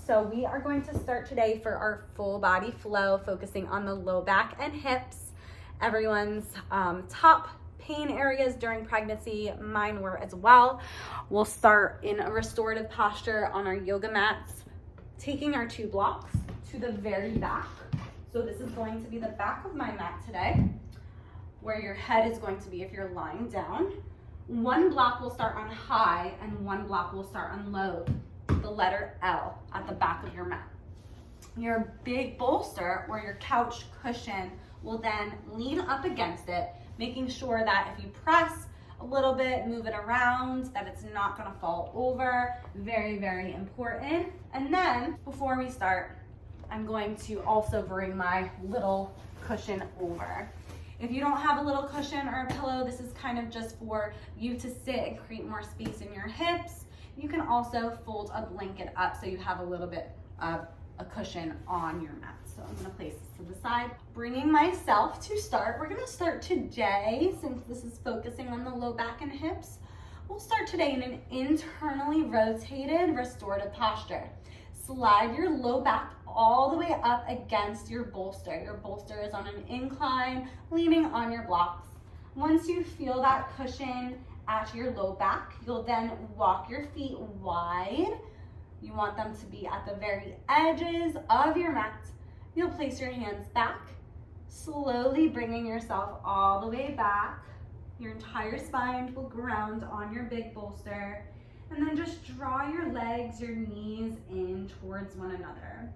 So we are going to start today for our full body flow, focusing on the low back and hips. Everyone's top pain areas during pregnancy, mine were as well. We'll start in a restorative posture on our yoga mats, taking our 2 blocks to the very back. So this is going to be the back of my mat today, where your head is going to be if you're lying down. 1 block will start on high and 1 block will start on low, the letter L at the back of your mat. Your big bolster or your couch cushion will then lean up against it, making sure that if you press a little bit, move it around, that it's not gonna fall over. Very, very important. And then before we start, I'm going to also bring my little cushion over. If you don't have a little cushion or a pillow, this is kind of just for you to sit and create more space in your hips. You can also fold a blanket up so you have a little bit of a cushion on your mat. So I'm gonna place this to the side. Bringing myself to start. We're gonna start today, since this is focusing on the low back and hips, we'll start today in an internally rotated restorative posture. Slide your low back all the way up against your bolster. Your bolster is on an incline, leaning on your blocks. Once you feel that cushion at your low back, you'll then walk your feet wide. You want them to be at the very edges of your mat. You'll place your hands back, slowly bringing yourself all the way back. Your entire spine will ground on your big bolster. And then just draw your legs, your knees in towards one another.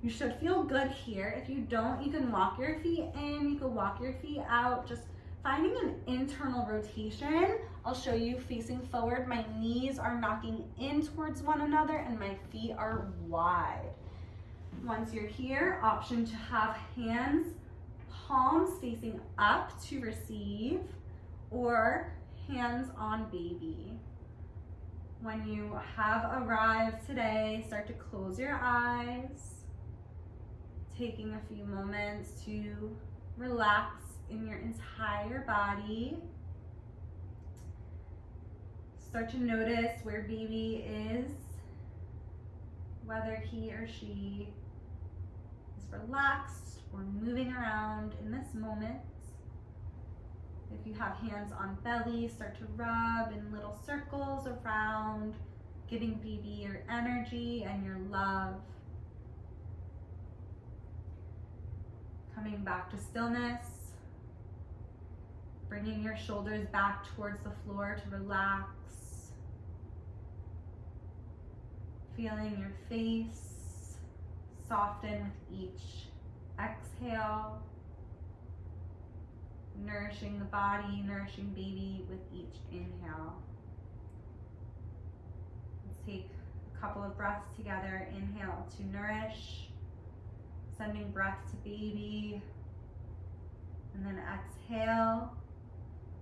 You should feel good here. If you don't, you can walk your feet in, you can walk your feet out, just finding an internal rotation. I'll show you facing forward. My knees are knocking in towards one another and my feet are wide. Once you're here, option to have hands, palms facing up to receive, or hands on baby. When you have arrived today, start to close your eyes, taking a few moments to relax in your entire body. Start to notice where baby is, whether he or she is relaxed or moving around in this moment. If you have hands on belly, start to rub in little circles around, giving baby your energy and your love. Coming back to stillness, bringing your shoulders back towards the floor to relax. Feeling your face soften with each exhale. Nourishing the body, nourishing baby with each inhale. Let's take a couple of breaths together. Inhale to nourish, sending breath to baby, and then exhale,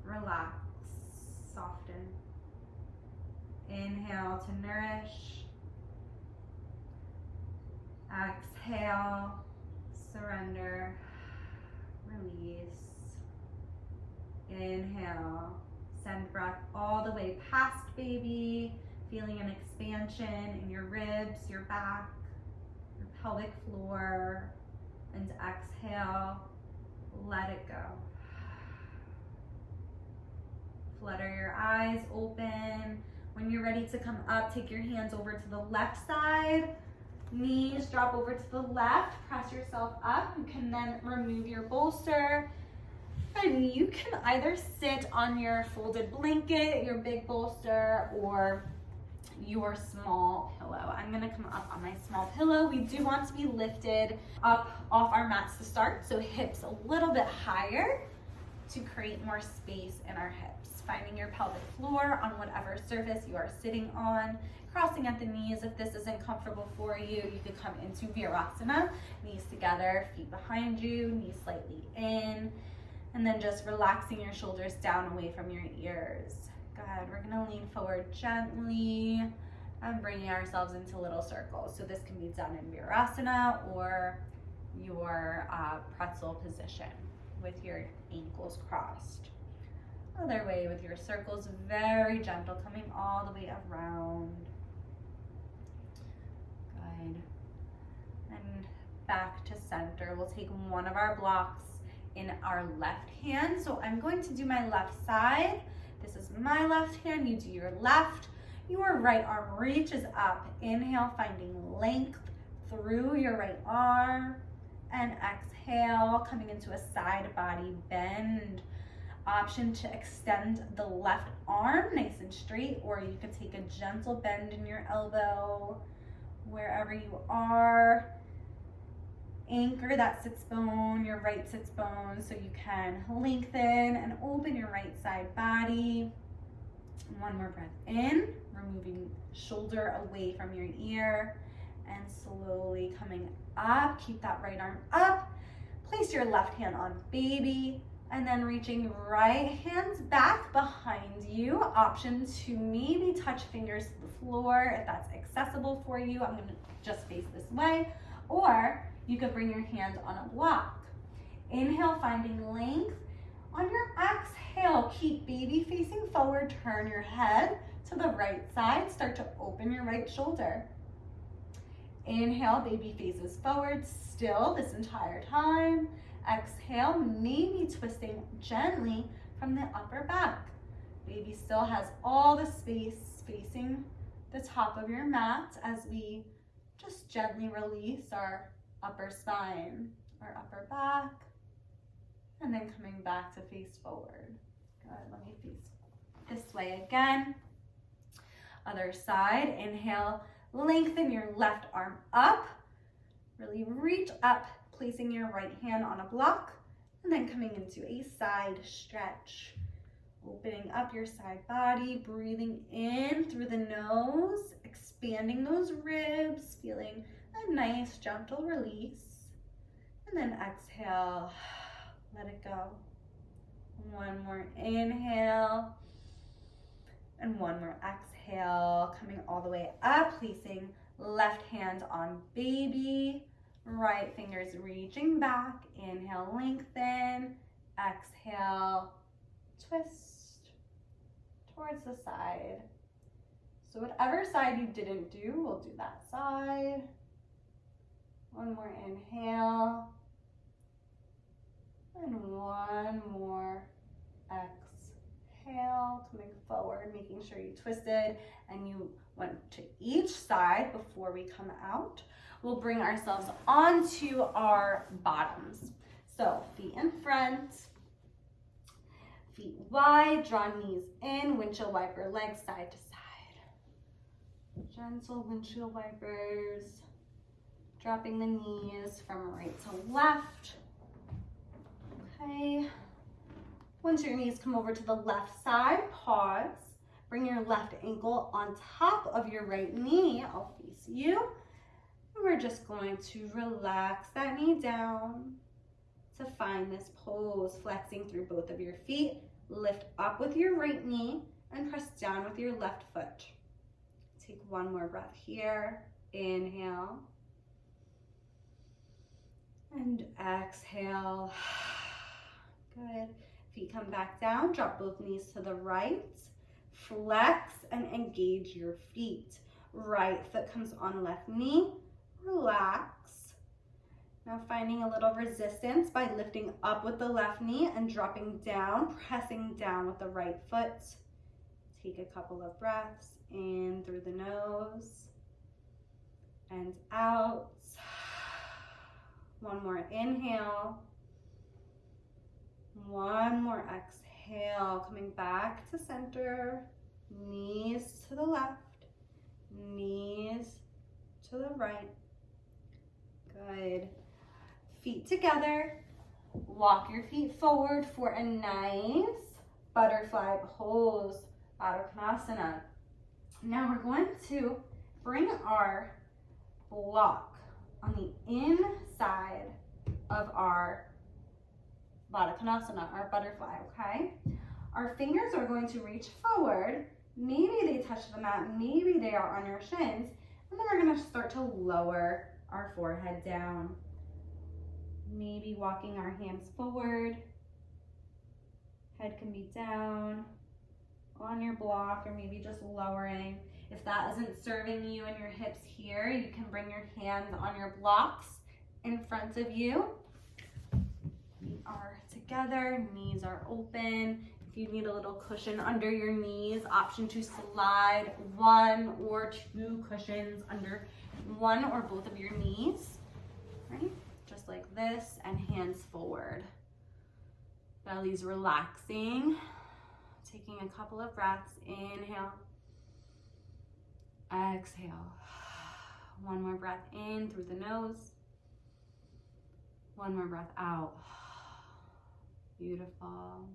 relax, soften. Inhale to nourish, exhale, surrender, release. Inhale, send breath all the way past baby, feeling an expansion in your ribs, your back, your pelvic floor, and exhale, let it go. Flutter your eyes open. When you're ready to come up, take your hands over to the left side, knees drop over to the left, press yourself up. You can then remove your bolster. And you can either sit on your folded blanket, your big bolster, or your small pillow. I'm gonna come up on my small pillow. We do want to be lifted up off our mats to start, so hips a little bit higher to create more space in our hips. Finding your pelvic floor on whatever surface you are sitting on, crossing at the knees. If this isn't comfortable for you, you could come into Virasana, knees together, feet behind you, knees slightly in. And then just relaxing your shoulders down away from your ears. Good, we're gonna lean forward gently and bringing ourselves into little circles. So this can be done in Virasana or your pretzel position with your ankles crossed. Other way with your circles, very gentle, coming all the way around. Good. back to center. We'll take one of our blocks in our left hand. So I'm going to do my left side. This is my left hand, you do your left. Your right arm reaches up. Inhale, finding length through your right arm. And exhale, coming into a side body bend. Option to extend the left arm nice and straight, or you could take a gentle bend in your elbow, wherever you are. Anchor that sits bone, your right sits bone, so you can lengthen and open your right side body. One more breath in, removing shoulder away from your ear, and slowly coming up. Keep that right arm up. Place your left hand on baby, and then reaching right hands back behind you. Option to maybe touch fingers to the floor if that's accessible for you. I'm gonna just face this way, or you could bring your hand on a block. Inhale, finding length. On your exhale, keep baby facing forward. Turn your head to the right side. Start to open your right shoulder. Inhale, baby faces forward still this entire time. Exhale, maybe twisting gently from the upper back. Baby still has all the space facing the top of your mat as we just gently release our upper spine, our upper back, and then coming back to face forward. Good, let me face this way again. Other side, inhale, lengthen your left arm up. Really reach up, placing your right hand on a block, and then coming into a side stretch. Opening up your side body, breathing in through the nose, expanding those ribs, feeling a nice gentle release. And then exhale, let it go. One more inhale, and one more exhale. Coming all the way up, placing left hand on baby, right fingers reaching back. Inhale, lengthen. Exhale, twist towards the side. So whatever side you didn't do, we'll do that side. One more inhale. And one more exhale, coming forward, making sure you twisted and you went to each side before we come out. We'll bring ourselves onto our bottoms. So feet in front, feet wide, draw knees in, windshield wiper, legs side to side. Gentle windshield wipers, dropping the knees from right to left. Okay. Once your knees come over to the left side, pause. Bring your left ankle on top of your right knee. I'll face you. And we're just going to relax that knee down to find this pose, flexing through both of your feet. Lift up with your right knee and press down with your left foot. Take one more breath here. Inhale. And exhale. Good. Feet come back down. Drop both knees to the right. Flex and engage your feet. Right foot comes on left knee. Relax. Now finding a little resistance by lifting up with the left knee and dropping down, pressing down with the right foot. Take a couple of breaths in through the nose and out. One more inhale. One more exhale, coming back to center. Knees to the left, knees to the right. Good. Feet together. Walk your feet forward for a nice butterfly pose, Baddha Konasana. Now we're going to bring our block on the inside of our Baddha Konasana, our butterfly, okay? Our fingers are going to reach forward. Maybe they touch the mat, maybe they are on your shins. And then we're gonna start to lower our forehead down. Maybe walking our hands forward. Head can be down on your block, or maybe just lowering. If that isn't serving you and your hips here, you can bring your hands on your blocks in front of you. Feet are together, knees are open. If you need a little cushion under your knees, option to slide 1 or 2 cushions under 1 or both of your knees, right? Just like this, and hands forward. Belly's relaxing. Taking a couple of breaths. Inhale. Exhale. One more breath in through the nose. One more breath out. Beautiful.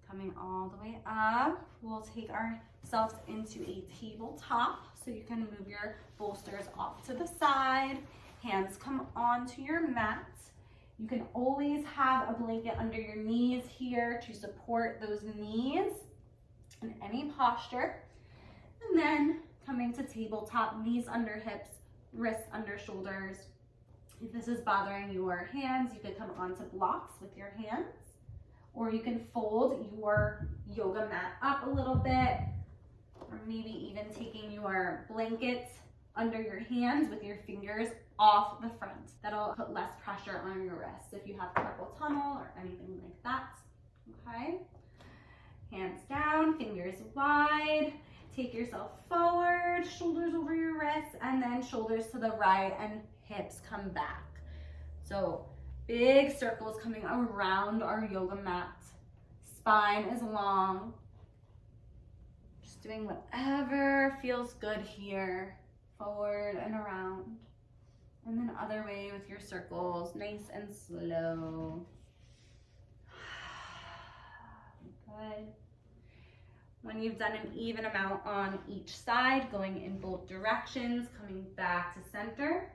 Coming all the way up, we'll take ourselves into a tabletop. So you can move your bolsters off to the side. Hands come onto your mat. You can always have a blanket under your knees here to support those knees in any posture. And then coming to tabletop, knees under hips, wrists under shoulders. If this is bothering your hands, you could come onto blocks with your hands, or you can fold your yoga mat up a little bit, or maybe even taking your blanket under your hands with your fingers off the front. That'll put less pressure on your wrists if you have carpal tunnel or anything like that, okay? Hands down, fingers wide. Take yourself forward, shoulders over your wrists, and then shoulders to the right and hips come back. So big circles coming around our yoga mat. Spine is long. Just doing whatever feels good here. Forward and around. And then other way with your circles, nice and slow. Good. When you've done an even amount on each side, going in both directions, coming back to center,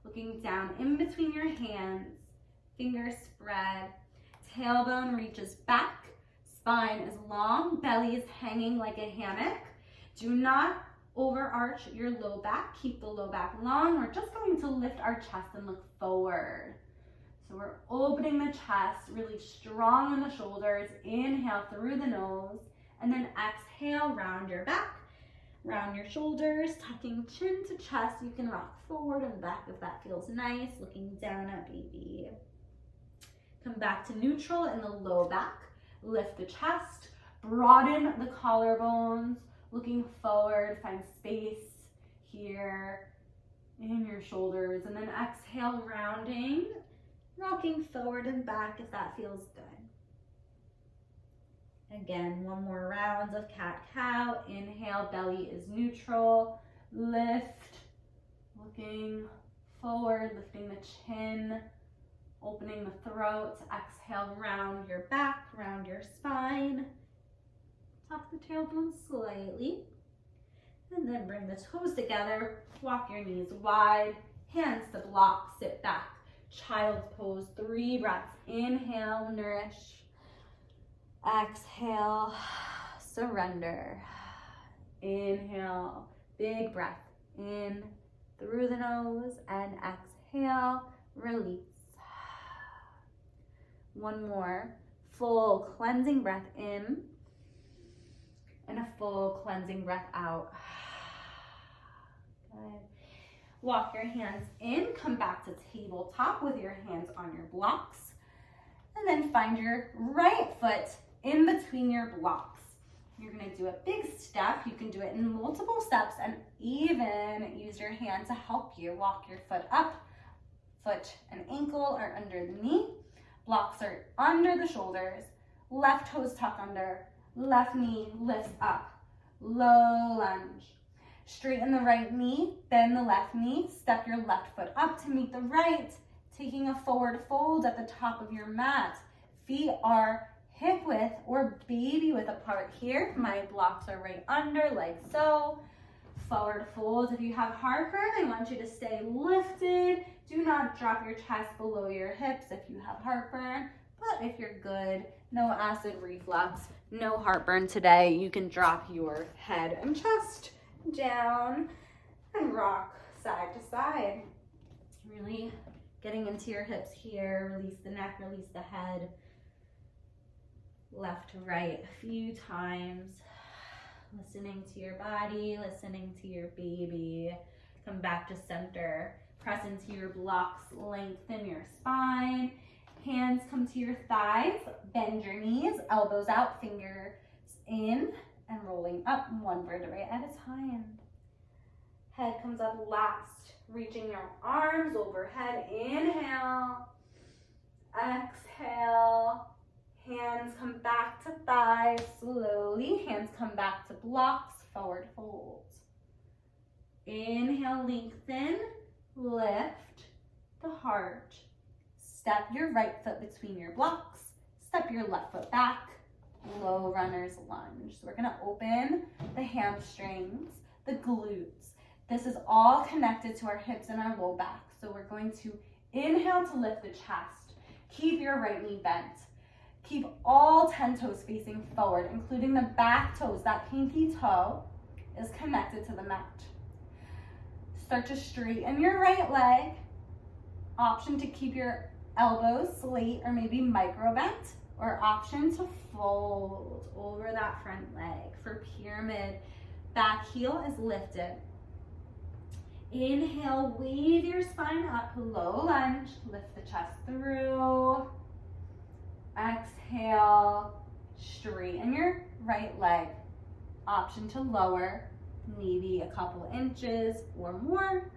looking down in between your hands, fingers spread, tailbone reaches back, spine is long, belly is hanging like a hammock. Do not overarch your low back, keep the low back long. We're just going to lift our chest and look forward. So we're opening the chest, really strong on the shoulders. Inhale through the nose, and then exhale, round your back, round your shoulders, tucking chin to chest. You can rock forward and back if that feels nice, looking down at baby. Come back to neutral in the low back, lift the chest, broaden the collarbones, looking forward, find space here in your shoulders, and then exhale, rounding, rocking forward and back if that feels good. Again, one more round of cat-cow. Inhale, belly is neutral. Lift, looking forward, lifting the chin, opening the throat. Exhale, round your back, round your spine. Tuck the tailbone slightly. And then bring the toes together. Walk your knees wide. Hands to block, sit back. Child's pose, 3 breaths. Inhale, nourish. Exhale, surrender. Inhale, big breath in through the nose, and exhale, release. One more full cleansing breath in and a full cleansing breath out. Good. Walk your hands in, come back to tabletop with your hands on your blocks, and then find your right foot in between your blocks. You're gonna do a big step. You can do it in multiple steps and even use your hand to help you. Walk your foot up. Foot and ankle are under the knee. Blocks are under the shoulders. Left toes tuck under. Left knee lifts up. Low lunge. Straighten the right knee, bend the left knee. Step your left foot up to meet the right. Taking a forward fold at the top of your mat. Feet are hip width or baby width apart here. My blocks are right under, like so. Forward fold. If you have heartburn, I want you to stay lifted. Do not drop your chest below your hips if you have heartburn. But if you're good, no acid reflux, no heartburn today, you can drop your head and chest down and rock side to side. Really getting into your hips here. Release the neck, release the head. Left to right a few times. Listening to your body, listening to your baby. Come back to center. Press into your blocks, lengthen your spine. Hands come to your thighs, bend your knees, elbows out, fingers in, and rolling up one vertebrae at a time. Head comes up last, reaching your arms overhead. Inhale, exhale. Hands come back to thighs, slowly. Hands come back to blocks, forward fold. Inhale, lengthen, lift the heart. Step your right foot between your blocks. Step your left foot back. Low runner's lunge. So we're gonna open the hamstrings, the glutes. This is all connected to our hips and our low back. So we're going to inhale to lift the chest. Keep your right knee bent. Keep all 10 toes facing forward, including the back toes. That pinky toe is connected to the mat. Start to straighten your right leg. Option to keep your elbows slate or maybe micro bent, or option to fold over that front leg. For pyramid, back heel is lifted. Inhale, wave your spine up, low lunge, lift the chest through. Exhale, straighten your right leg. Option to lower, maybe a couple inches or more.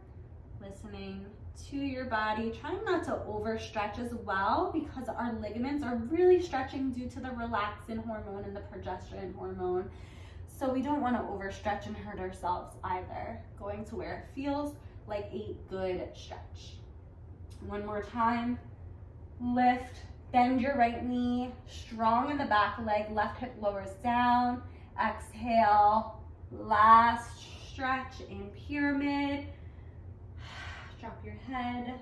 Listening to your body, trying not to overstretch as well, because our ligaments are really stretching due to the relaxin hormone and the progesterone hormone. So we don't want to overstretch and hurt ourselves either. Going to where it feels like a good stretch. One more time. Lift, bend your right knee, strong in the back leg, left hip lowers down. Exhale, last stretch in pyramid. Drop your head,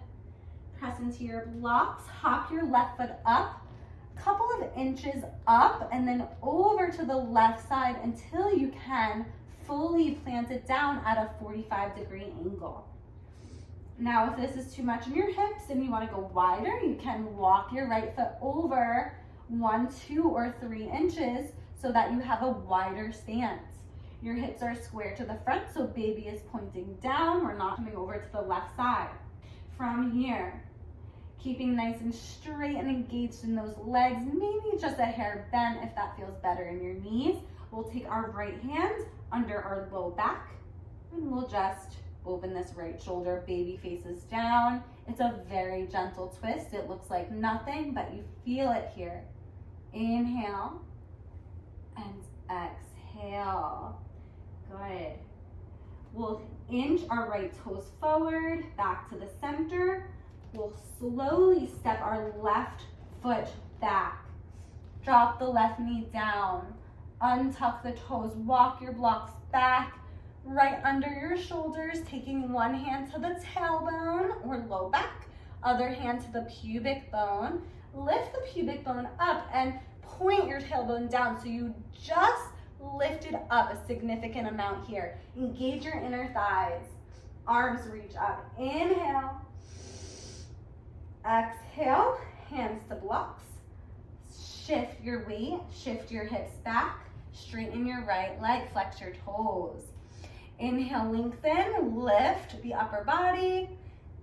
press into your blocks, hop your left foot up, couple of inches up, and then over to the left side until you can fully plant it down at a 45-degree angle. Now, if this is too much in your hips and you want to go wider, you can walk your right foot over 1, 2, or 3 inches so that you have a wider stance. Your hips are square to the front, so baby is pointing down. We're not coming over to the left side. From here, keeping nice and straight and engaged in those legs, maybe just a hair bent if that feels better in your knees. We'll take our right hand under our low back, and we'll just open this right shoulder, baby faces down. It's a very gentle twist. It looks like nothing, but you feel it here. Inhale and exhale. Good. We'll inch our right toes forward, back to the center. We'll slowly step our left foot back. Drop the left knee down. Untuck the toes. Walk your blocks back, right under your shoulders, taking one hand to the tailbone or low back, other hand to the pubic bone. Lift the pubic bone up and point your tailbone down so you just lifted up a significant amount here. Engage your inner thighs. Arms reach up. Inhale. Exhale. Hands to blocks. Shift your weight. Shift your hips back. Straighten your right leg. Flex your toes. Inhale, lengthen. Lift the upper body.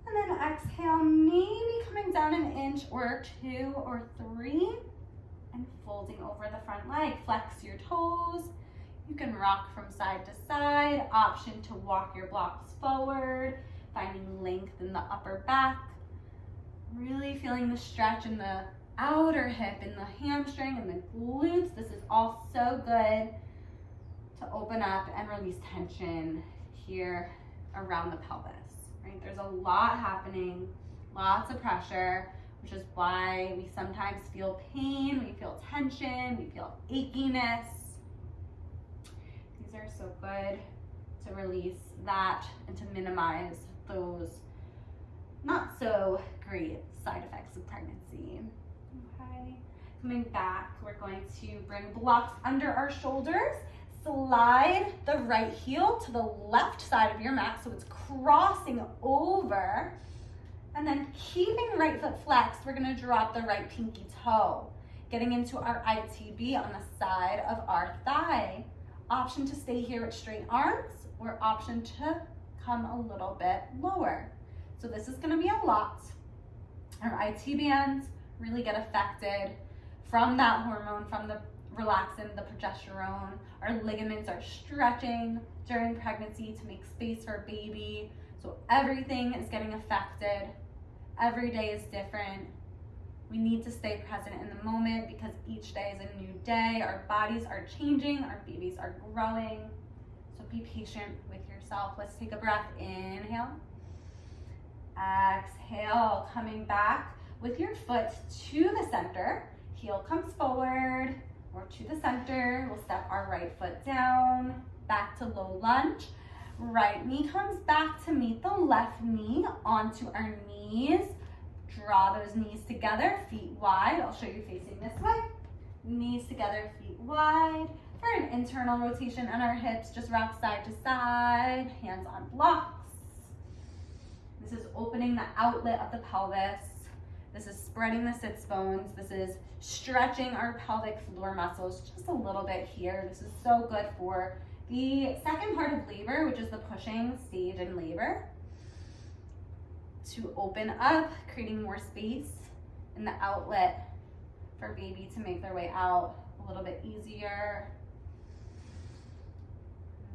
And then exhale, maybe coming down an inch or 2 or 3. And folding over the front leg. Flex your toes. You can rock from side to side. Option to walk your blocks forward, finding length in the upper back. Really feeling the stretch in the outer hip, in the hamstring, and the glutes. This is all so good to open up and release tension here around the pelvis, right? There's a lot happening, lots of pressure, which is why we sometimes feel pain, we feel tension, we feel achiness. These are so good to release that and to minimize those not so great side effects of pregnancy. Okay, coming back, we're going to bring blocks under our shoulders. Slide the right heel to the left side of your mat so it's crossing over. And then keeping right foot flexed, we're gonna drop the right pinky toe, getting into our ITB on the side of our thigh. Option to stay here with straight arms or option to come a little bit lower. So this is gonna be a lot. Our IT bands really get affected from that hormone, from the relaxin, the progesterone. Our ligaments are stretching during pregnancy to make space for baby. So everything is getting affected. Every day is different. We need to stay present in the moment because each day is a new day. Our bodies are changing, our babies are growing. So be patient with yourself. Let's take a breath. Inhale. Exhale, coming back with your foot to the center. Heel comes forward or to the center. We'll step our right foot down, back to low lunge. Right knee comes back to meet the left knee onto our knees. Draw those knees together, feet wide. I'll show you facing this way. Knees together, feet wide. For an internal rotation on our hips, just rock side to side, hands on blocks. This is opening the outlet of the pelvis. This is spreading the sits bones. This is stretching our pelvic floor muscles just a little bit here. This is so good for the second part of labor, which is the pushing stage in labor, to open up, creating more space in the outlet for baby to make their way out a little bit easier.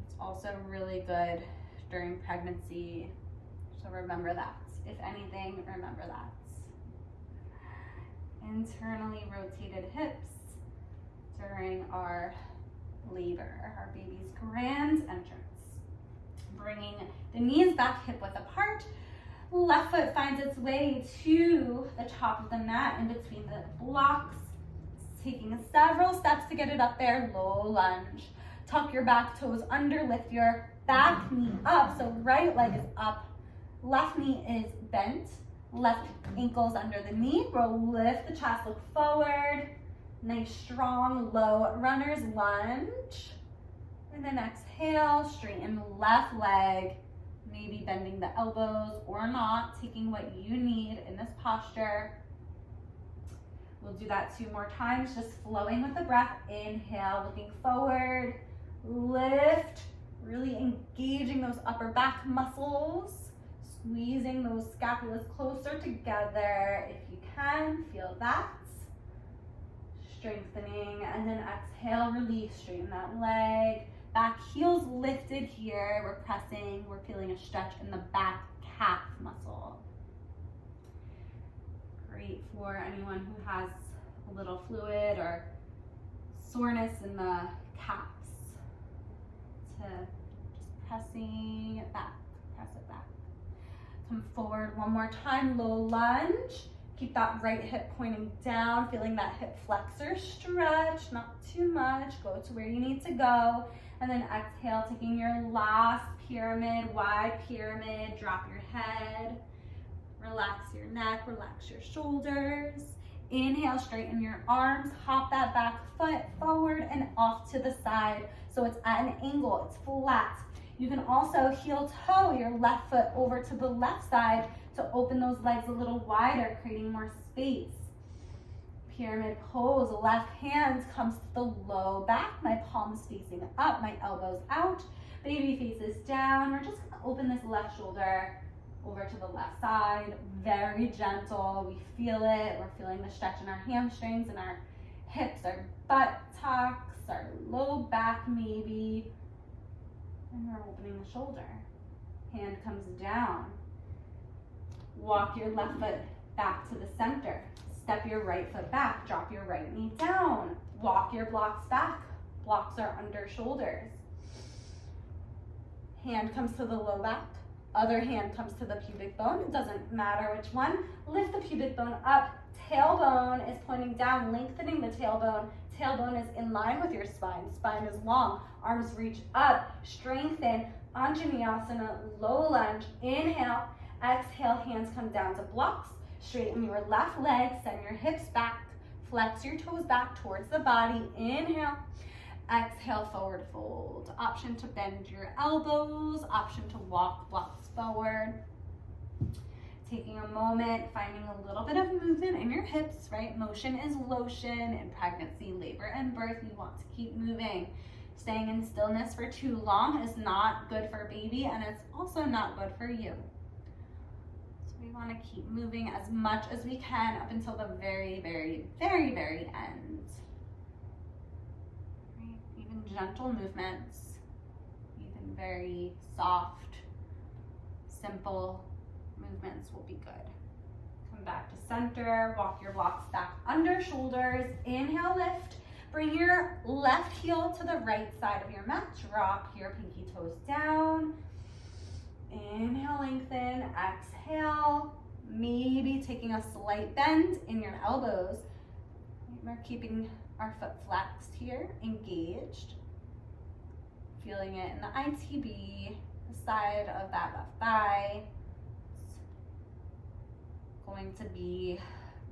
It's also really good during pregnancy, so remember that. If anything, remember that. Internally rotated hips during our labor, our baby's grand entrance. Bringing the knees back hip width apart. Left foot finds its way to the top of the mat in between the blocks. Taking several steps to get it up there, low lunge. Tuck your back toes under, lift your back knee up. So right leg is up, left knee is bent. Left ankle's under the knee. We'll lift the chest, look forward. Nice, strong, low runner's lunge. And then exhale, straighten left leg. Maybe bending the elbows or not, taking what you need in this posture. We'll do that 2 more times, just flowing with the breath. Inhale, looking forward. Lift, really engaging those upper back muscles. Squeezing those scapulas closer together if you can, feel that. Strengthening, and then exhale, release, straighten that leg. Back heel's lifted here, we're pressing, we're feeling a stretch in the back calf muscle. Great for anyone who has a little fluid or soreness in the calves. To just pressing it back, press it back. Come forward 1 more time, low lunge. Keep that right hip pointing down, feeling that hip flexor stretch, not too much. Go to where you need to go. And then exhale, taking your last pyramid, wide pyramid, drop your head. Relax your neck, relax your shoulders. Inhale, straighten your arms, hop that back foot forward and off to the side. So it's at an angle, it's flat. You can also heel toe your left foot over to the left side to open those legs a little wider, creating more space. Pyramid pose, left hand comes to the low back, my palms facing up, my elbows out, baby faces down. We're just gonna open this left shoulder over to the left side, very gentle. We feel it, we're feeling the stretch in our hamstrings and our hips, our buttocks, our low back maybe. And we're opening the shoulder. Hand comes down. Walk your left foot back to the center. Step your right foot back. Drop your right knee down. Walk your blocks back. Blocks are under shoulders. Hand comes to the low back. Other hand comes to the pubic bone. It doesn't matter which one. Lift the pubic bone up. Tailbone is pointing down, lengthening the tailbone. Tailbone is in line with your spine. Spine is long. Arms reach up. Strengthen. Anjaneyasana, low lunge. Inhale. Exhale, hands come down to blocks. Straighten your left leg. Send your hips back. Flex your toes back towards the body. Inhale. Exhale, forward fold. Option to bend your elbows. Option to walk blocks forward. Taking a moment, finding a little bit of movement in your hips, right? Motion is lotion. In pregnancy, labor, and birth, you want to keep moving. Staying in stillness for too long is not good for baby, and it's also not good for you. We want to keep moving as much as we can up until the very, very, very, very end. Right? Even gentle movements, even very soft, simple movements will be good. Come back to center, walk your blocks back under shoulders. Inhale, lift. Bring your left heel to the right side of your mat. Drop your pinky toes down. Inhale, lengthen. Exhale. Maybe taking a slight bend in your elbows. We're keeping our foot flexed here, engaged. Feeling it in the ITB, the side of that left thigh. It's going to be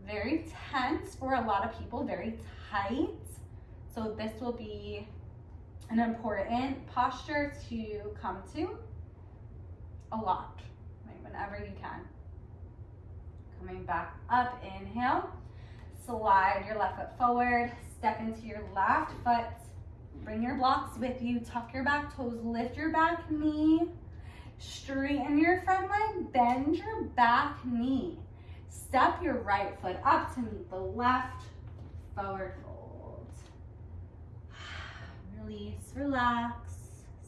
very tense for a lot of people, very tight. So this will be an important posture to come to a lot, right? Whenever you can. Coming back up, inhale. Slide your left foot forward, step into your left foot. Bring your blocks with you, tuck your back toes, lift your back knee, straighten your front leg, bend your back knee. Step your right foot up to meet the left, forward fold. Release, relax,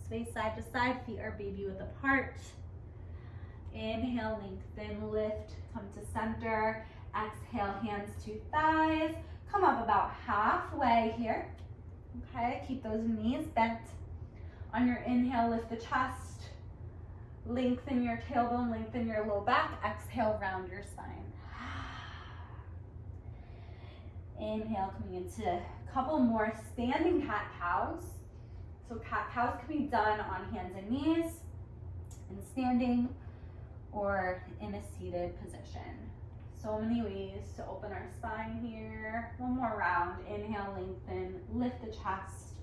sway side to side, feet are baby width apart. Inhale, lengthen, lift, come to center. Exhale, hands to thighs. Come up about halfway here. Okay, keep those knees bent. On your inhale, lift the chest. Lengthen your tailbone, lengthen your low back. Exhale, round your spine. Inhale, coming into a couple more standing cat-cows. So cat-cows can be done on hands and knees, in standing, or in a seated position. So many ways to open our spine here. One more round. Inhale, lengthen, lift the chest.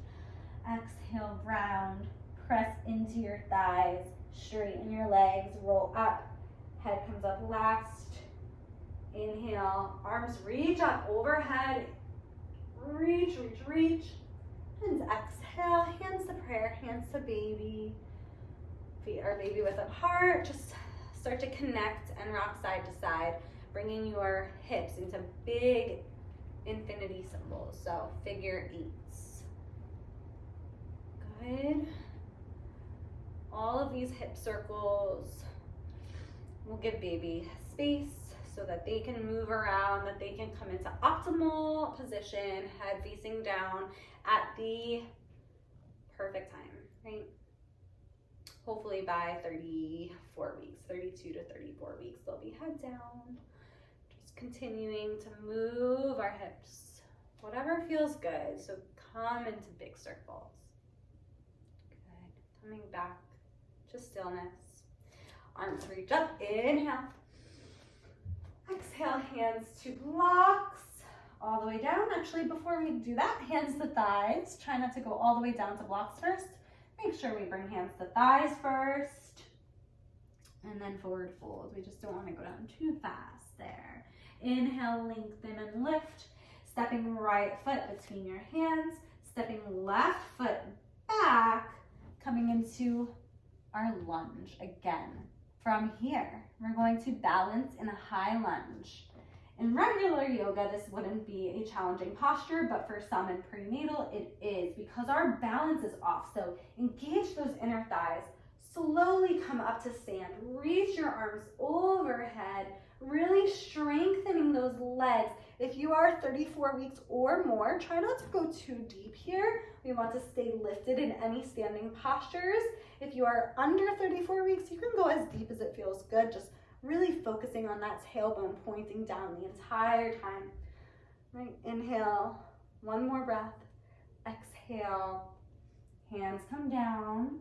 Exhale, round. Press into your thighs. Straighten your legs. Roll up. Head comes up last. Inhale. Arms reach up overhead. Reach, reach, reach. And exhale. Hands to prayer. Hands to baby. Feet are baby width apart. Just start to connect and rock side to side, bringing your hips into big infinity symbols, so figure eights. Good. All of these hip circles will give baby space so that they can move around, that they can come into optimal position, head facing down at the perfect time, right? Hopefully by 34 weeks, 32 to 34 weeks, they'll be head down. Just continuing to move our hips, whatever feels good. So come into big circles. Good. Coming back to stillness. Arms reach up, inhale. Exhale, hands to blocks, all the way down. Actually, before we do that, hands to thighs. Try not to go all the way down to blocks first. Make sure we bring hands to thighs first, and then forward fold. We just don't want to go down too fast there. Inhale, lengthen and lift. Stepping right foot between your hands. Stepping left foot back. Coming into our lunge again. From here, we're going to balance in a high lunge. In regular yoga, this wouldn't be a challenging posture, but for some in prenatal, it is because our balance is off. So engage those inner thighs. Slowly come up to stand. Reach your arms overhead, really strengthening those legs. If you are 34 weeks or more, try not to go too deep here. We want to stay lifted in any standing postures. If you are under 34 weeks, you can go as deep as it feels good. Just really focusing on that tailbone pointing down the entire time. Right, inhale, one more breath. Exhale, hands come down.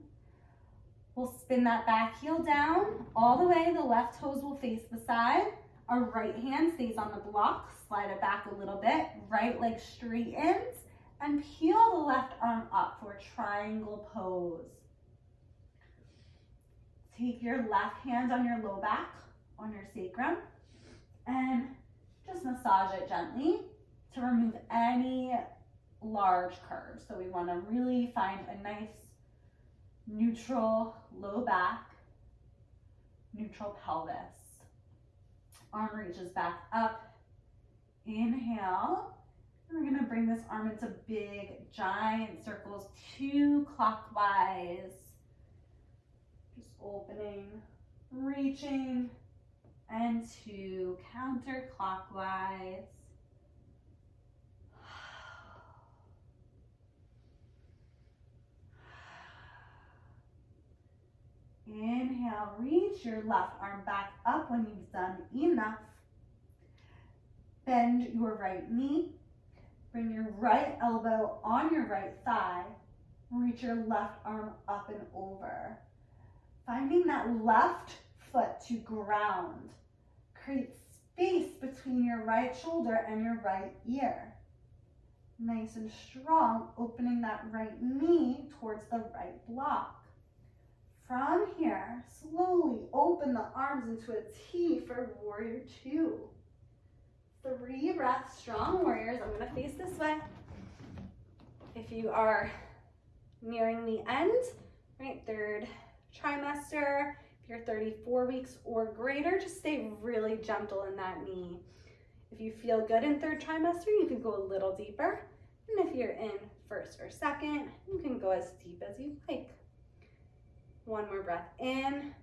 We'll spin that back heel down all the way. The left toes will face the side. Our right hand stays on the block. Slide it back a little bit. Right leg straightens and peel the left arm up for a triangle pose. Take your left hand on your low back, on your sacrum, and just massage it gently to remove any large curves. So we want to really find a nice neutral low back, neutral pelvis. arm reaches back up. Inhale. We're gonna bring this arm into big, giant circles, 2 clockwise. Just opening, reaching, and 2 counterclockwise. Inhale, reach your left arm back up when you've done enough. Bend your right knee. Bring your right elbow on your right thigh. Reach your left arm up and over. Finding that left foot to ground. Create space between your right shoulder and your right ear. Nice and strong, opening that right knee towards the right block. From here, slowly open the arms into a T for warrior 2. 3 breaths, strong warriors. I'm gonna face this way. If you are nearing the end, right, 3rd trimester, if you're 34 weeks or greater, just stay really gentle in that knee. If you feel good in 3rd trimester, you can go a little deeper. And if you're in 1st or 2nd, you can go as deep as you like. 1 more breath in.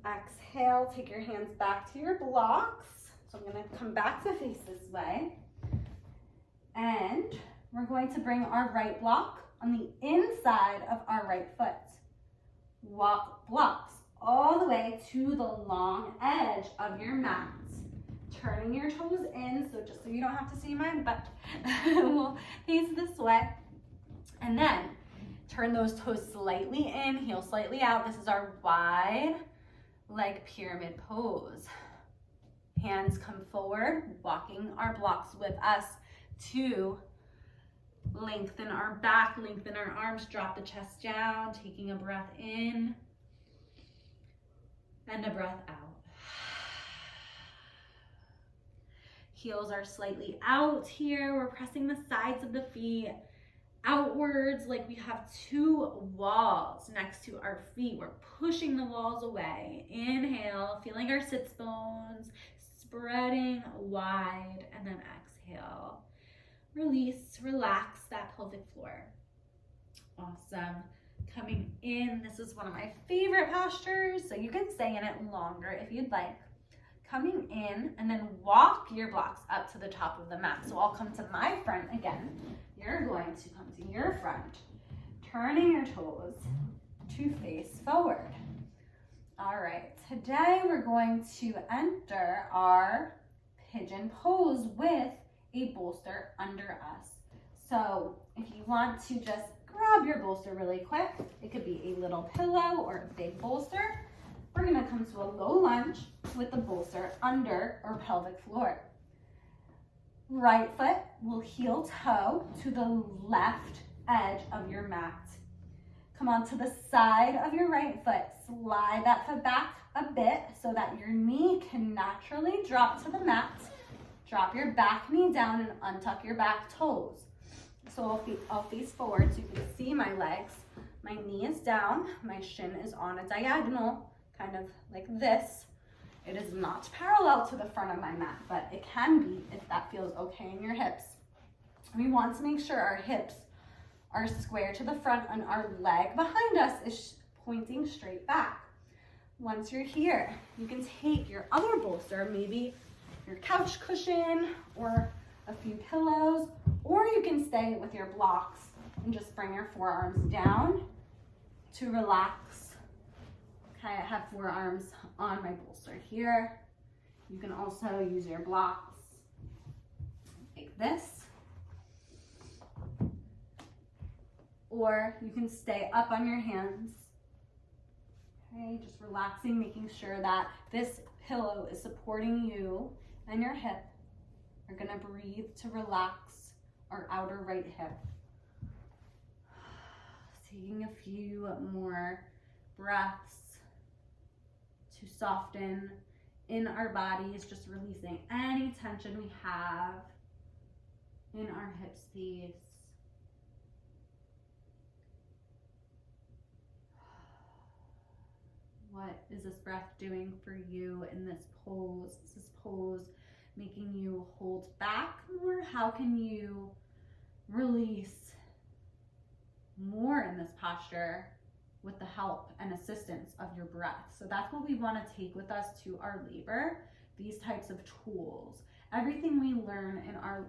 Exhale, take your hands back to your blocks. So I'm gonna come back to face this way. And we're going to bring our right block on the inside of our right foot. Walk blocks all the way to the long edge of your mat. Turning your toes in, so just so you don't have to see my butt, we'll face this way. And then turn those toes slightly in, heel slightly out. This is our wide leg pyramid pose. Hands come forward, walking our blocks with us to lengthen our back, lengthen our arms, drop the chest down, taking a breath in and a breath out. Heels are slightly out here. We're pressing the sides of the feet outwards like we have 2 walls next to our feet. We're pushing the walls away. Inhale, feeling our sits bones, spreading wide, and then exhale. Release, relax that pelvic floor. Awesome. Coming in, this is one of my favorite postures, so you can stay in it longer if you'd like. Coming in, and then walk your blocks up to the top of the mat. So I'll come to my front again. You're going to come to your front, turning your toes to face forward. All right, today we're going to enter our pigeon pose with a bolster under us. So if you want to just grab your bolster really quick, it could be a little pillow or a big bolster. We're gonna come to a low lunge with the bolster under our pelvic floor. Right foot will heel toe to the left edge of your mat. Come onto the side of your right foot. Slide that foot back a bit so that your knee can naturally drop to the mat. Drop your back knee down and untuck your back toes. So I'll face forward so you can see my legs. My knee is down, my shin is on a diagonal, kind of like this. It is not parallel to the front of my mat, but it can be if that feels okay in your hips. We want to make sure our hips are square to the front and our leg behind us is pointing straight back. Once you're here, you can take your other bolster, maybe your couch cushion or a few pillows, or you can stay with your blocks and just bring your forearms down to relax. Okay, I have forearms on my bolster here. You can also use your blocks like this, or you can stay up on your hands. Okay, just relaxing, making sure that this pillow is supporting you and your hip. We're gonna breathe to relax our outer right hip. Taking a few more breaths to soften in our bodies, just releasing any tension we have in our hip space. What is this breath doing for you in this pose? Is this pose making you hold back more? How can you release more in this posture with the help and assistance of your breath? So that's what we want to take with us to our labor, these types of tools. Everything we learn in our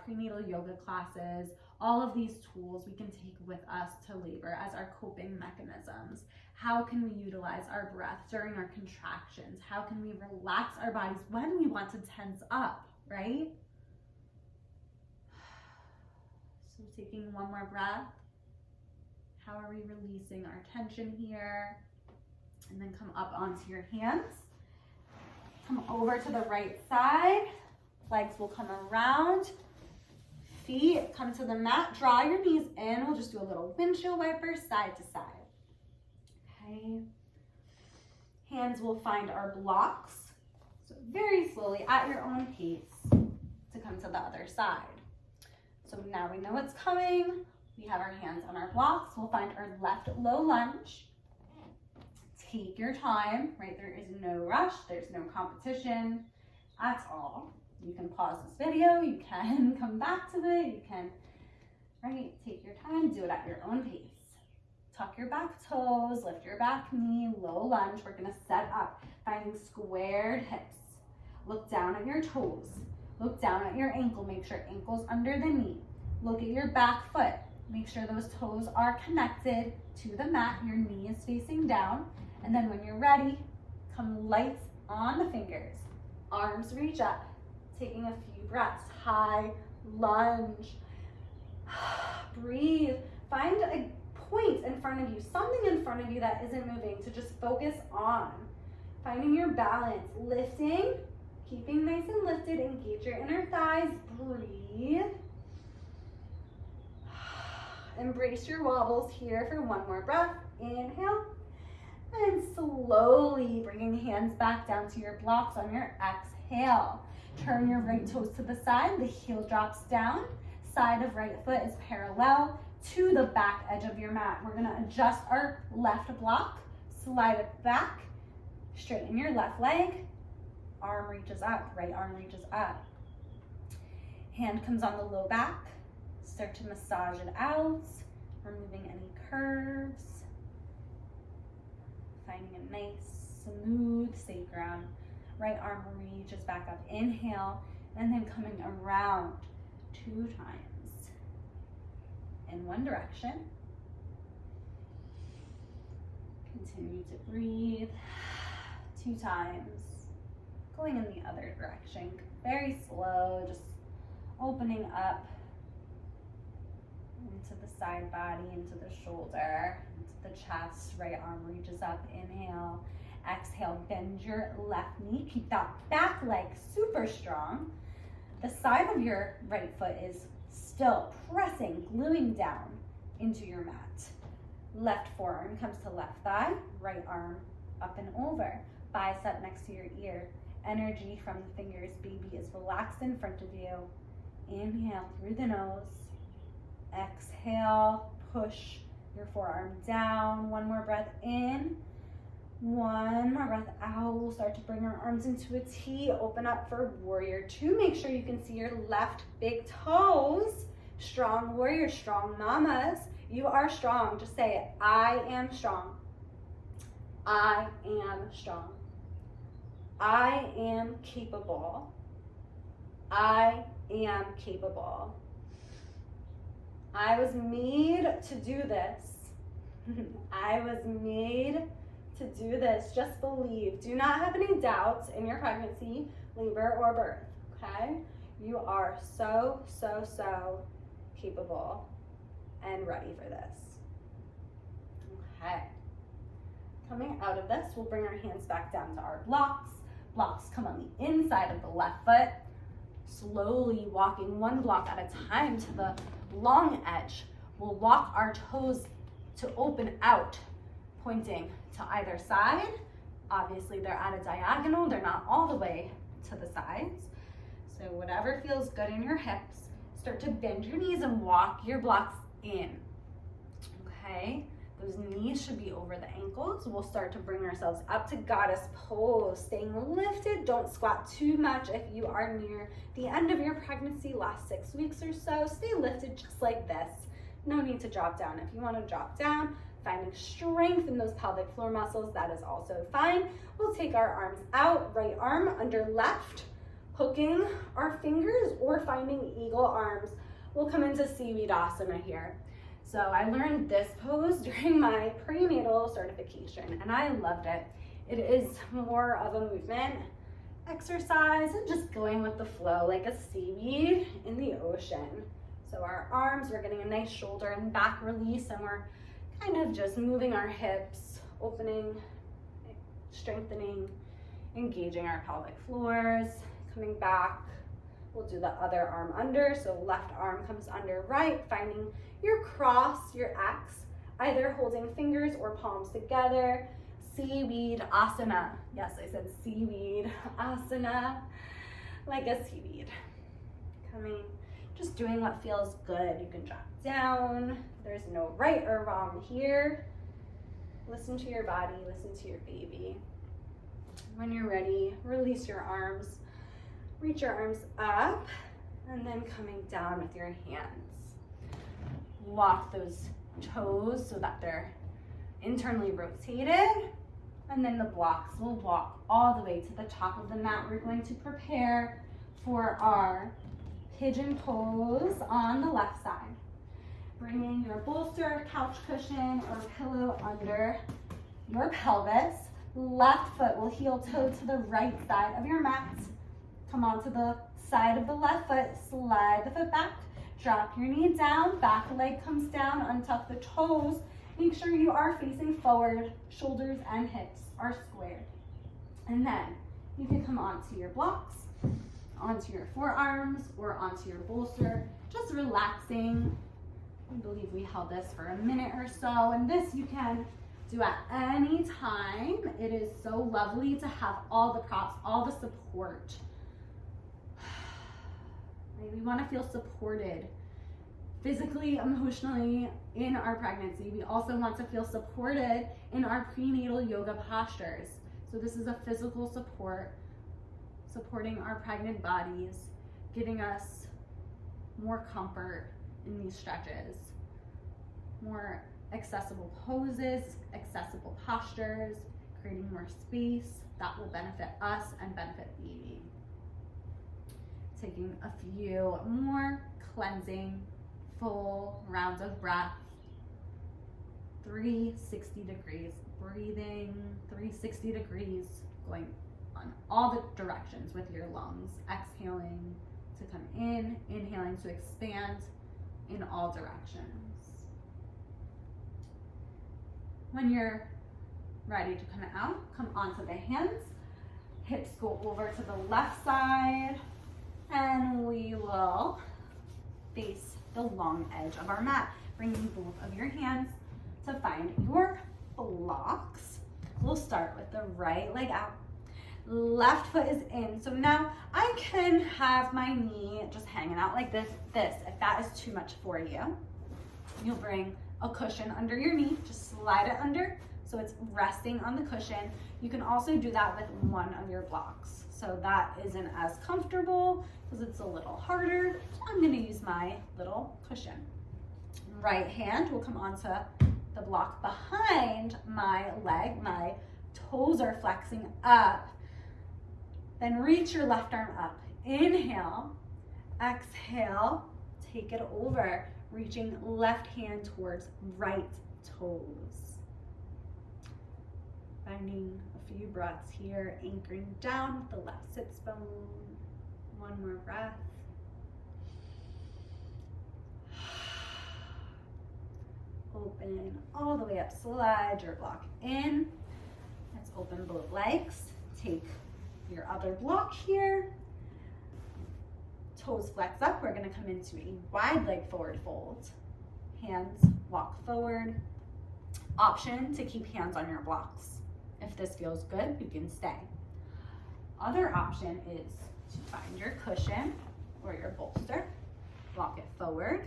prenatal yoga classes, all of these tools we can take with us to labor as our coping mechanisms. How can we utilize our breath during our contractions? How can we relax our bodies when we want to tense up, right? So taking one more breath. How are we releasing our tension here? And then come up onto your hands. Come over to the right side. Legs will come around. Feet come to the mat. Draw your knees in. We'll just do a little windshield wiper side to side. Okay. Hands will find our blocks. So very slowly at your own pace to come to the other side. So now we know what's coming. We have our hands on our blocks. We'll find our left low lunge. Take your time, right? There is no rush. There's no competition at all. You can pause this video. You can come back to it. You can, right? Take your time. Do it at your own pace. Tuck your back toes. Lift your back knee. Low lunge. We're going to set up, finding squared hips. Look down at your toes. Look down at your ankle. Make sure ankle's under the knee. Look at your back foot. Make sure those toes are connected to the mat. Your knee is facing down. And then when you're ready, come light on the fingers. Arms reach up. Taking a few breaths. High lunge. Breathe. Find a point in front of you, something in front of you that isn't moving, to just focus on. Finding your balance. Lifting. Keeping nice and lifted. Engage your inner thighs. Breathe. Embrace your wobbles here for one more breath. Inhale. And slowly bringing hands back down to your blocks on your exhale. Turn your right toes to the side. The heel drops down. Side of right foot is parallel to the back edge of your mat. We're going to adjust our left block. Slide it back. Straighten your left leg. Arm reaches up. Right arm reaches up. Hand comes on the low back. Start to massage it out, removing any curves. Finding a nice, smooth, safe ground. Right arm reaches back up. Inhale, and then coming around 2 times in one direction. Continue to breathe. 2 times. Going in the other direction. Very slow, just opening up into the side body, into the shoulder, into the chest. Right arm reaches up. Inhale. Exhale, bend your left knee. Keep that back leg super strong. The side of your right foot is still pressing, gluing down into your mat. Left forearm comes to left thigh. Right arm up and over. Bicep next to your ear. Energy from the fingers. Baby is relaxed in front of you. Inhale through the nose. Exhale, push your forearm down. One more breath in. One more breath out. We'll start to bring our arms into a T. Open up for warrior 2. Make sure you can see your left big toes. Strong warrior, strong mamas. You are strong. Just say it. I am strong. I am strong. I am capable. I am capable. I was made to do this. I was made to do this. Just believe. Do not have any doubts in your pregnancy, labor, or birth, okay? You are so, so, so capable and ready for this. Okay. Coming out of this, we'll bring our hands back down to our blocks. Blocks come on the inside of the left foot. Slowly walking one block at a time to the long edge. We'll walk our toes to open out, pointing to either side. Obviously, they're at a diagonal. They're not all the way to the sides. So whatever feels good in your hips, start to bend your knees and walk your blocks in. Okay? Those knees should be over the ankles. We'll start to bring ourselves up to goddess pose, staying lifted. Don't squat too much if you are near the end of your pregnancy, last 6 weeks or so. Stay lifted just like this. No need to drop down. If you want to drop down, finding strength in those pelvic floor muscles, that is also fine. We'll take our arms out, right arm under left, hooking our fingers or finding eagle arms. We'll come into seaweed asana here. So I learned this pose during my prenatal certification and I loved it. It is more of a movement exercise and just going with the flow like a seaweed in the ocean. So our arms, we're getting a nice shoulder and back release and we're kind of just moving our hips, opening, strengthening, engaging our pelvic floors, coming back. We'll do the other arm under, so left arm comes under right, finding your cross, your X, either holding fingers or palms together. Seaweed asana. Yes, I said seaweed asana, like a seaweed. Coming, just doing what feels good. You can drop down. There's no right or wrong here. Listen to your body, listen to your baby. When you're ready, release your arms. Reach your arms up and then coming down with your hands. Walk those toes so that they're internally rotated. And then the blocks will walk all the way to the top of the mat. We're going to prepare for our pigeon pose on the left side. Bringing your bolster, couch cushion, or pillow under your pelvis. Left foot will heel toe to the right side of your mat. Come onto the side of the left foot, slide the foot back, drop your knee down, back leg comes down, untuck the toes. Make sure you are facing forward, shoulders and hips are squared. And then you can come onto your blocks, onto your forearms, or onto your bolster, just relaxing. I believe we held this for a minute or so, and this you can do at any time. It is so lovely to have all the props, all the support. We want to feel supported physically, emotionally in our pregnancy. We also want to feel supported in our prenatal yoga postures. So this is a physical support, supporting our pregnant bodies, giving us more comfort in these stretches, more accessible poses, accessible postures, creating more space that will benefit us and benefit baby. Taking a few more cleansing, full rounds of breath. 360 degrees, breathing 360 degrees, going on all the directions with your lungs. Exhaling to come in, inhaling to expand in all directions. When you're ready to come out, come onto the hands. Hips go over to the left side. And we will face the long edge of our mat, bringing both of your hands to find your blocks. We'll start with the right leg out. Left foot is in. So now I can have my knee just hanging out like this. If that is too much for you, you'll bring a cushion under your knee. Just slide it under so it's resting on the cushion. You can also do that with one of your blocks. So that isn't as comfortable because it's a little harder. So I'm going to use my little cushion. Right hand will come onto the block behind my leg. My toes are flexing up. Then reach your left arm up. Inhale, exhale, take it over, reaching left hand towards right toes. Finding a few breaths here, anchoring down with the left sits bone. One more breath. Open all the way up, slide your block in. Let's open both legs. Take your other block here. Toes flex up. We're going to come into a wide leg forward fold. Hands walk forward. Option to keep hands on your blocks. If this feels good, you can stay. Other option is to find your cushion or your bolster. Walk it forward.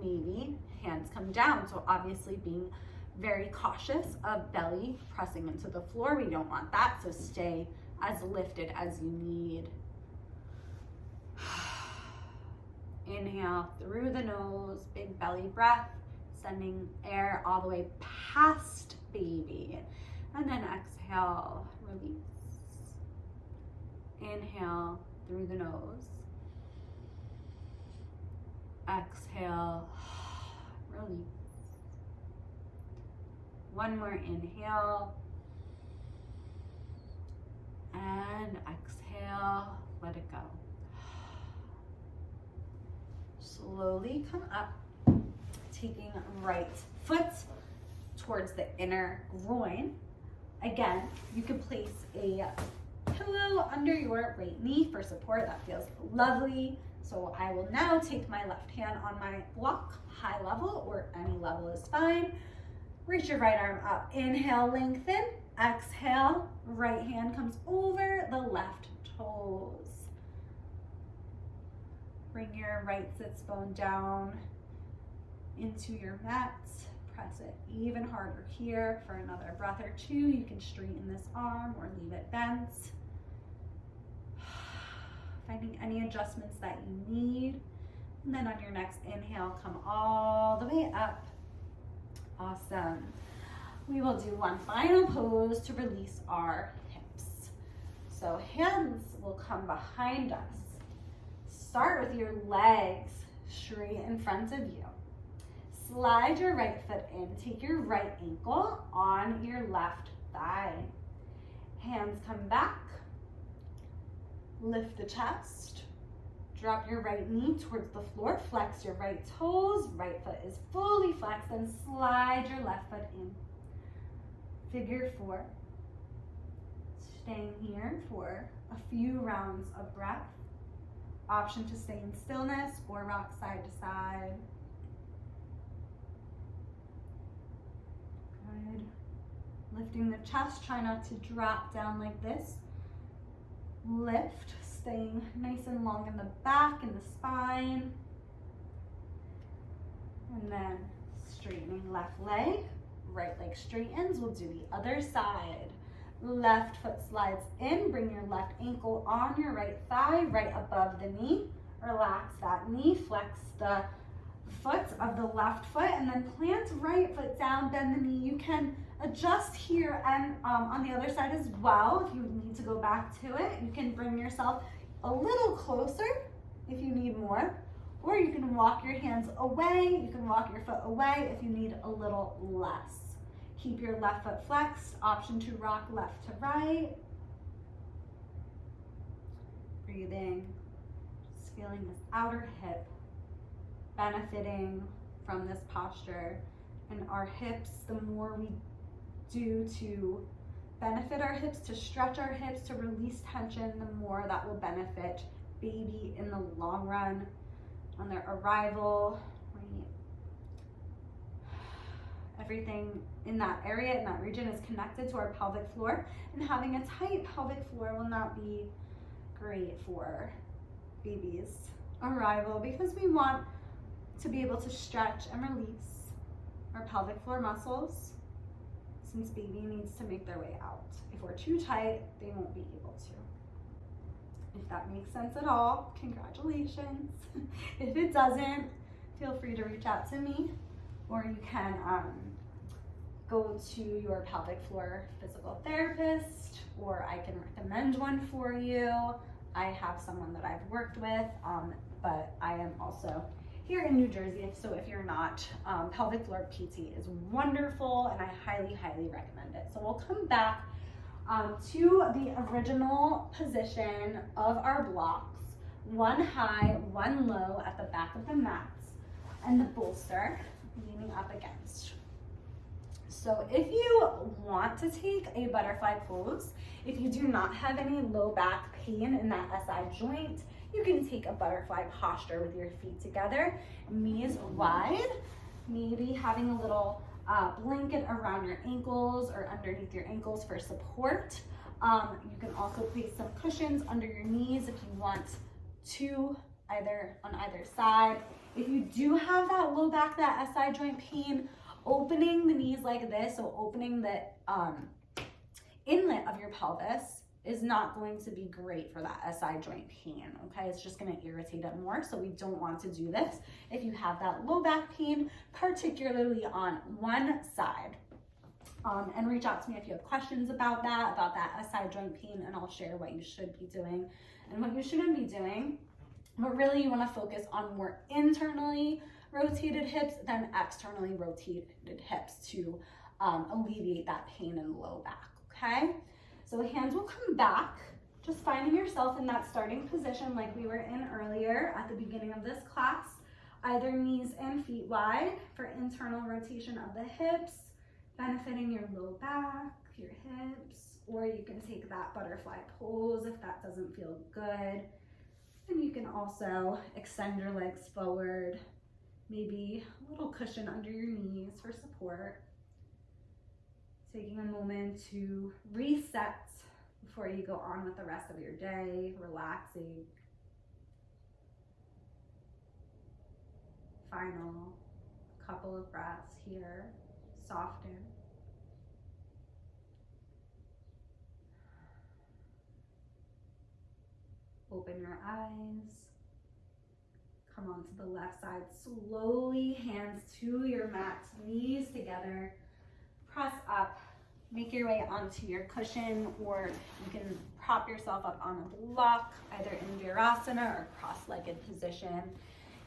Maybe hands come down. So obviously being very cautious of belly pressing into the floor. We don't want that, so stay as lifted as you need. Inhale through the nose, big belly breath, sending air all the way past baby. And then exhale, release. Inhale through the nose. Exhale, release. One more inhale. And exhale, let it go. Slowly come up, taking right foot towards the inner groin. Again, you can place a pillow under your right knee for support. That feels lovely. So I will now take my left hand on my block, high level or any level is fine. Reach your right arm up. Inhale, lengthen. Exhale, right hand comes over the left toes. Bring your right sits bone down into your mat. Press it even harder here for another breath or two. You can straighten this arm or leave it bent. Finding any adjustments that you need. And then on your next inhale, come all the way up. Awesome. We will do one final pose to release our hips. So hands will come behind us. Start with your legs straight in front of you. Slide your right foot in. Take your right ankle on your left thigh. Hands come back. Lift the chest. Drop your right knee towards the floor. Flex your right toes. Right foot is fully flexed, and slide your left foot in. Figure four. Staying here for a few rounds of breath. Option to stay in stillness or rock side to side. Good. Lifting the chest, try not to drop down like this. Lift, staying nice and long in the back and the spine. And then straightening left leg, right leg straightens. We'll do the other side. Left foot slides in, bring your left ankle on your right thigh, right above the knee. Relax that knee, flex the foot of the left foot, and then plant right foot down, bend the knee. You can adjust here and on the other side as well. If you need to go back to it, you can bring yourself a little closer if you need more, or you can walk your hands away. You can walk your foot away if you need a little less. Keep your left foot flexed. Option to rock left to right. Breathing, just feeling this outer hip benefiting from this posture. And our hips, the more we do to benefit our hips, to stretch our hips, to release tension, the more that will benefit baby in the long run on their arrival. Right? Everything in that area, in that region, is connected to our pelvic floor, and having a tight pelvic floor will not be great for baby's arrival, because we want to be able to stretch and release our pelvic floor muscles, since baby needs to make their way out. If we're too tight, they won't be able to. If that makes sense at all, congratulations. If it doesn't, feel free to reach out to me, or you can go to your pelvic floor physical therapist, or I can recommend one for you. I have someone that I've worked with, but I am also here in New Jersey, so if you're not, pelvic floor PT is wonderful, and I highly, highly recommend it. So we'll come back to the original position of our blocks, one high, one low at the back of the mats, and the bolster leaning up against. So if you want to take a butterfly pose, if you do not have any low back pain in that SI joint, you can take a butterfly posture with your feet together, knees wide, maybe having a little blanket around your ankles or underneath your ankles for support. You can also place some cushions under your knees if you want to, on either side. If you do have that low back, that SI joint pain, Opening the knees like this, so opening the inlet of your pelvis, is not going to be great for that SI joint pain, okay? It's just gonna irritate it more, so we don't want to do this if you have that low back pain, particularly on one side. And reach out to me if you have questions about that SI joint pain, and I'll share what you should be doing and what you shouldn't be doing. But really, you wanna focus on more internally rotated hips than externally rotated hips to alleviate that pain in the low back, okay? So the hands will come back, just finding yourself in that starting position like we were in earlier at the beginning of this class, either knees and feet wide for internal rotation of the hips, benefiting your low back, your hips, or you can take that butterfly pose if that doesn't feel good. And you can also extend your legs forward, maybe a little cushion under your knees for support. Taking a moment to reset before you go on with the rest of your day, relaxing. Final couple of breaths here, soften. Open your eyes. Come onto the left side slowly, hands to your mat, knees together. Press up, make your way onto your cushion, or you can prop yourself up on a block, either in Virasana or cross-legged position.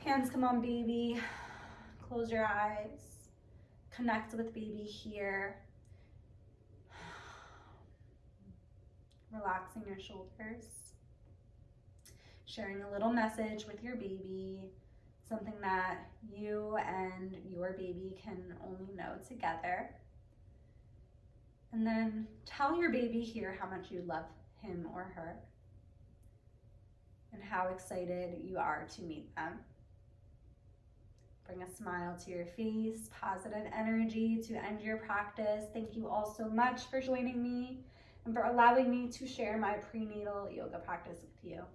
Hands come on baby, close your eyes, connect with baby here. Relaxing your shoulders. Sharing a little message with your baby, something that you and your baby can only know together. And then tell your baby here how much you love him or her and how excited you are to meet them. Bring a smile to your face, positive energy to end your practice. Thank you all so much for joining me and for allowing me to share my prenatal yoga practice with you.